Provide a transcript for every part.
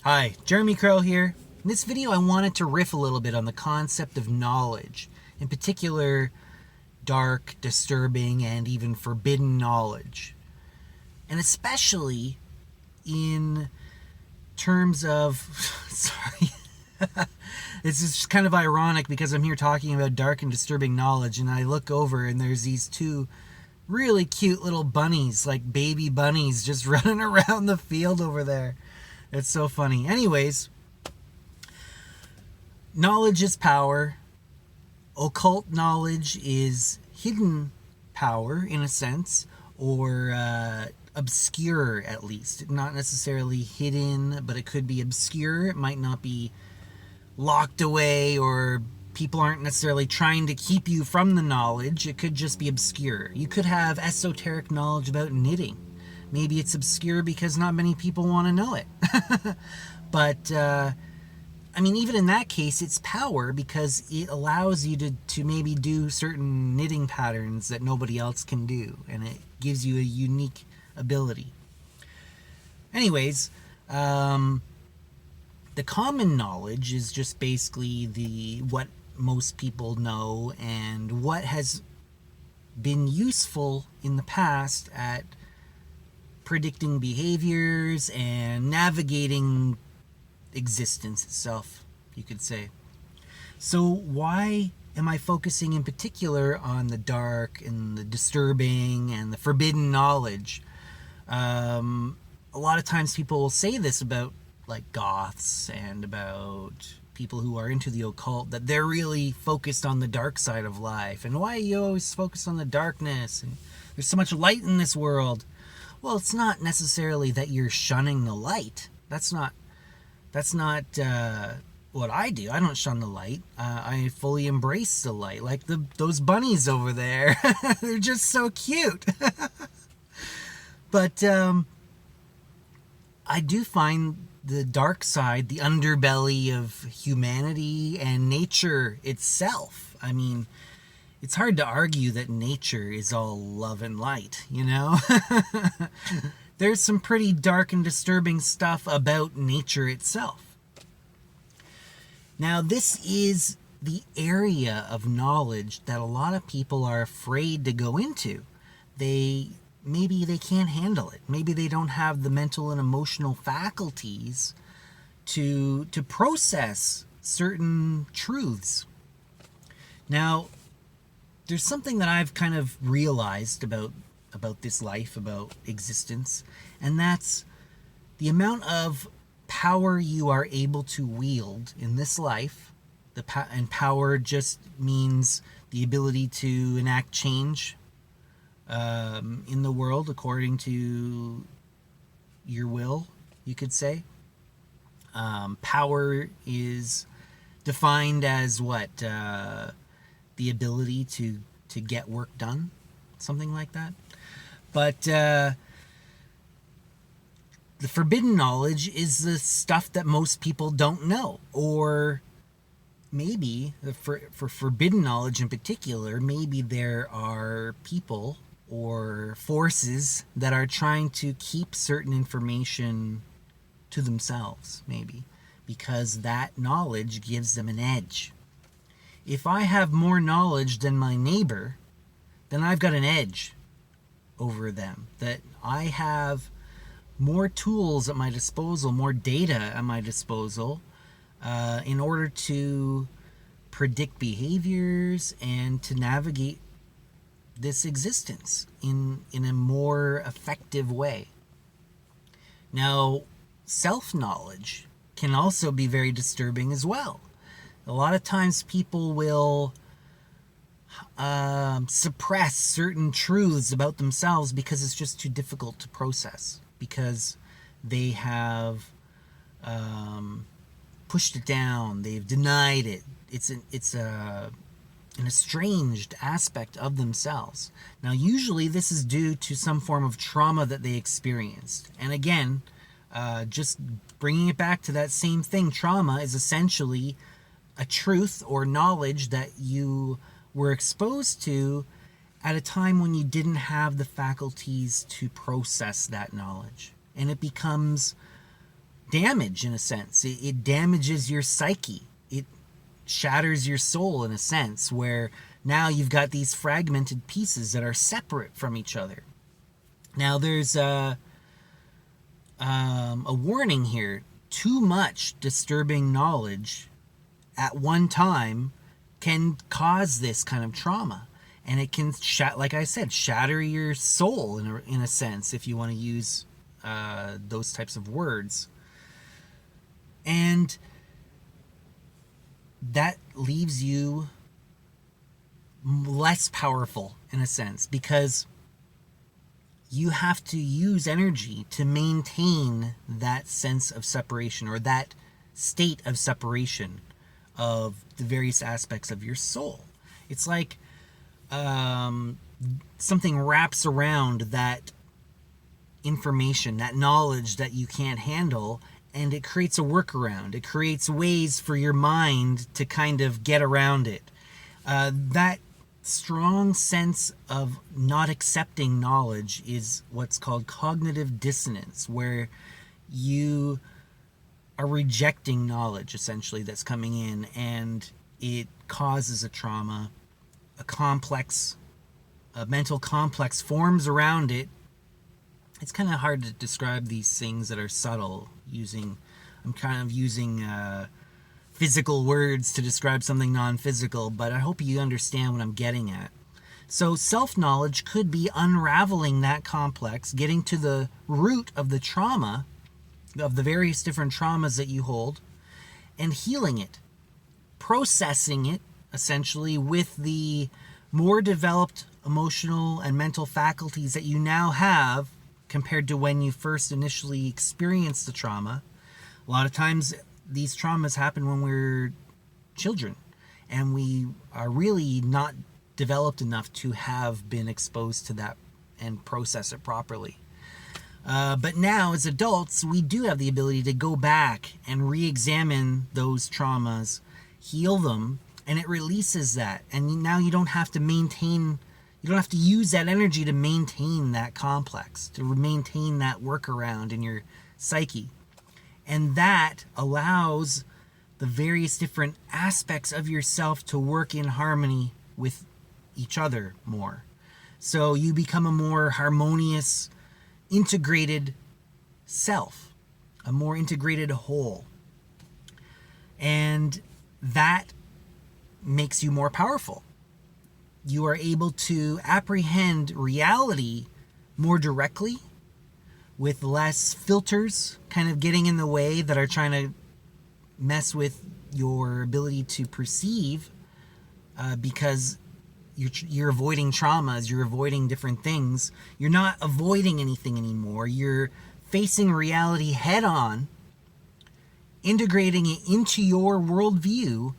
Hi, Jeremy Crow here. In this video I wanted to riff a little bit on the concept of knowledge, in particular dark, disturbing, and even forbidden knowledge. And especially in terms of, sorry, it's just kind of ironic because I'm here talking about dark and disturbing knowledge and I look over and there's these two really cute little bunnies, like baby bunnies, just running around the field over there. It's so funny. Anyways, knowledge is power. Occult knowledge is hidden power, in a sense, or obscure, at least. Not necessarily hidden, but it could be obscure. It might not be locked away, or people aren't necessarily trying to keep you from the knowledge. It could just be obscure. You could have esoteric knowledge about knitting. Maybe it's obscure because not many people want to know it. But, I mean, even in that case, it's power because it allows you to maybe do certain knitting patterns that nobody else can do. And it gives you a unique ability. Anyways, the common knowledge is just basically what most people know and what has been useful in the past at predicting behaviors and navigating existence itself, you could say. So why am I focusing in particular on the dark and the disturbing and the forbidden knowledge? A lot of times people will say this about like goths and about people who are into the occult, that they're really focused on the dark side of life. And why are you always focused on the darkness? And there's so much light in this world. Well, it's not necessarily that you're shunning the light. That's not what I do. I don't shun the light. I fully embrace the light. Like those bunnies over there. They're just so cute. But I do find the dark side, the underbelly of humanity and nature itself. I mean, it's hard to argue that nature is all love and light, you know? There's some pretty dark and disturbing stuff about nature itself. Now, this is the area of knowledge that a lot of people are afraid to go into. Maybe they can't handle it. Maybe they don't have the mental and emotional faculties to process certain truths. Now, there's something that I've kind of realized about this life, about existence, and that's the amount of power you are able to wield in this life. And power just means the ability to enact change in the world according to your will, you could say. Power is defined as what? The ability to get work done, something like that. But the forbidden knowledge is the stuff that most people don't know. Or maybe, for forbidden knowledge in particular, maybe there are people or forces that are trying to keep certain information to themselves, maybe, because that knowledge gives them an edge. If I have more knowledge than my neighbor, then I've got an edge over them. That I have more tools at my disposal, more data at my disposal, in order to predict behaviors and to navigate this existence in a more effective way. Now, self-knowledge can also be very disturbing as well. A lot of times people will suppress certain truths about themselves because it's just too difficult to process, because they have pushed it down, they've denied it. It's an estranged aspect of themselves. Now, usually this is due to some form of trauma that they experienced. And again, just bringing it back to that same thing, trauma is essentially a truth or knowledge that you were exposed to at a time when you didn't have the faculties to process that knowledge. And it becomes damage in a sense. It damages your psyche. It shatters your soul in a sense, where now you've got these fragmented pieces that are separate from each other. Now there's a warning here. Too much disturbing knowledge at one time can cause this kind of trauma. And it can, like I said, shatter your soul in a sense, if you want to use those types of words. And that leaves you less powerful in a sense, because you have to use energy to maintain that sense of separation, or that state of separation of the various aspects of your soul. It's like something wraps around that information, that knowledge that you can't handle, and it creates a workaround. It creates ways for your mind to kind of get around it. That strong sense of not accepting knowledge is what's called cognitive dissonance, where you are rejecting knowledge, essentially, that's coming in, and it causes a trauma. A mental complex forms around it. It's kind of hard to describe these things that are subtle. I'm kind of using physical words to describe something non-physical, but I hope you understand what I'm getting at. So self-knowledge could be unraveling that complex, getting to the root of the trauma, of the various different traumas that you hold, and healing it, processing it, essentially, with the more developed emotional and mental faculties that you now have compared to when you first initially experienced the trauma. A lot of times these traumas happen when we're children, and we are really not developed enough to have been exposed to that and process it properly. But now, as adults, we do have the ability to go back and re-examine those traumas, heal them, and it releases that. And now you don't have to use that energy to maintain that complex, to maintain that workaround in your psyche. And that allows the various different aspects of yourself to work in harmony with each other more. So you become a more harmonious, integrated self, a more integrated whole. And that makes you more powerful. You are able to apprehend reality more directly, with less filters kind of getting in the way that are trying to mess with your ability to perceive, because you're avoiding traumas, you're avoiding different things. You're not avoiding anything anymore. You're facing reality head on, integrating it into your worldview,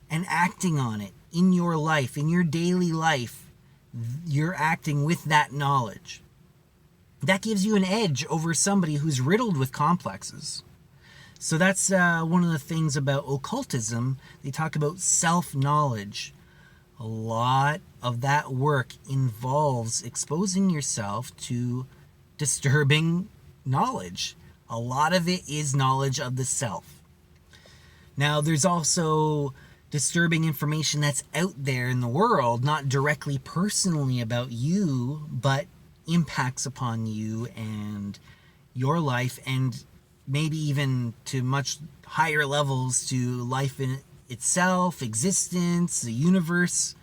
and acting on it in your life, in your daily life. You're acting with that knowledge. That gives you an edge over somebody who's riddled with complexes. So that's one of the things about occultism. They talk about self-knowledge. A lot of that work involves exposing yourself to disturbing knowledge. A lot of it is knowledge of the self. Now, there's also disturbing information that's out there in the world, not directly personally about you, but impacts upon you and your life, and maybe even to much higher levels, to life in itself, existence, the universe.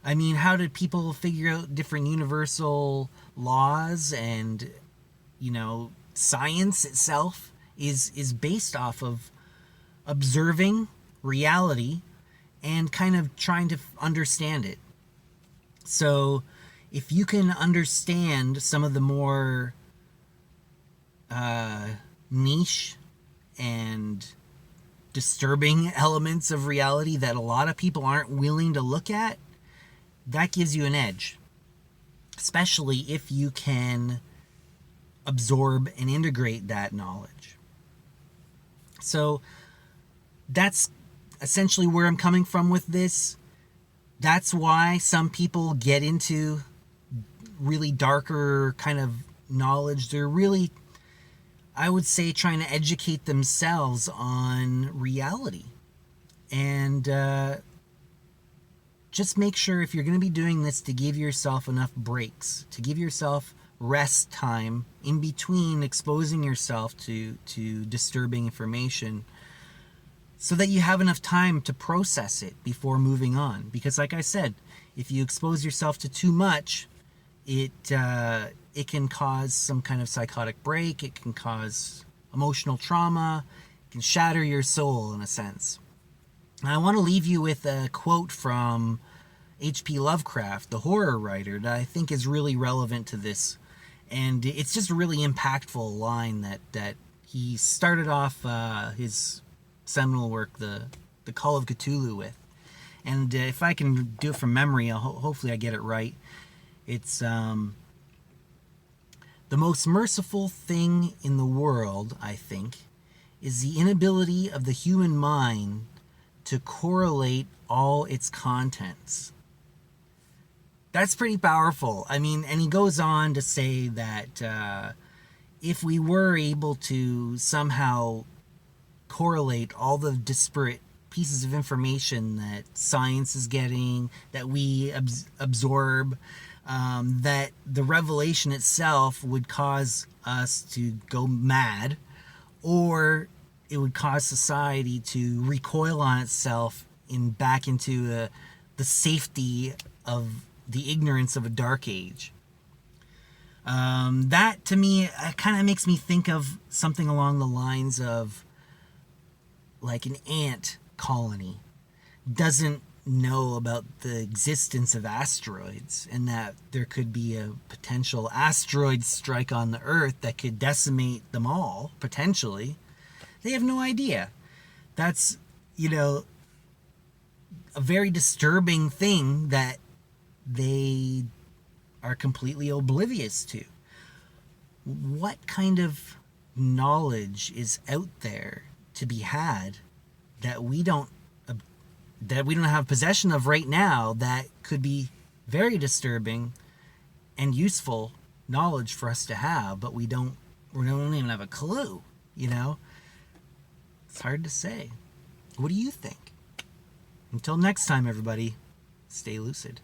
I mean, how did people figure out different universal laws? And, science itself is based off of observing reality and kind of trying to understand it. So if you can understand some of the more niche and disturbing elements of reality that a lot of people aren't willing to look at, that gives you an edge, especially if you can absorb and integrate that knowledge. So that's essentially where I'm coming from with this. That's why some people get into really darker kind of knowledge. They're really I would say, trying to educate themselves on reality. And just make sure, if you're going to be doing this, to give yourself enough breaks, to give yourself rest time in between exposing yourself to disturbing information, so that you have enough time to process it before moving on. Because like I said, if you expose yourself to too much, it can cause some kind of psychotic break. It can cause emotional trauma. It can shatter your soul in a sense. And I want to leave you with a quote from H.P. Lovecraft, the horror writer, that I think is really relevant to this. And it's just a really impactful line that he started off his seminal work, the Call of Cthulhu, with. And if I can do it from memory, hopefully I get it right. It's the most merciful thing in the world, I think, is the inability of the human mind to correlate all its contents. That's pretty powerful. I mean, and he goes on to say that if we were able to somehow correlate all the disparate pieces of information that science is getting, that we absorb, that the revelation itself would cause us to go mad, or it would cause society to recoil on itself back into the safety of the ignorance of a dark age. That, to me, kind of makes me think of something along the lines of like an ant colony doesn't know about the existence of asteroids, and that there could be a potential asteroid strike on the Earth that could decimate them all, potentially. They have no idea. That's, a very disturbing thing that they are completely oblivious to. What kind of knowledge is out there to be had that we don't have possession of right now, that could be very disturbing and useful knowledge for us to have, but we don't even have a clue, It's hard to say. What do you think? Until next time, everybody, stay lucid.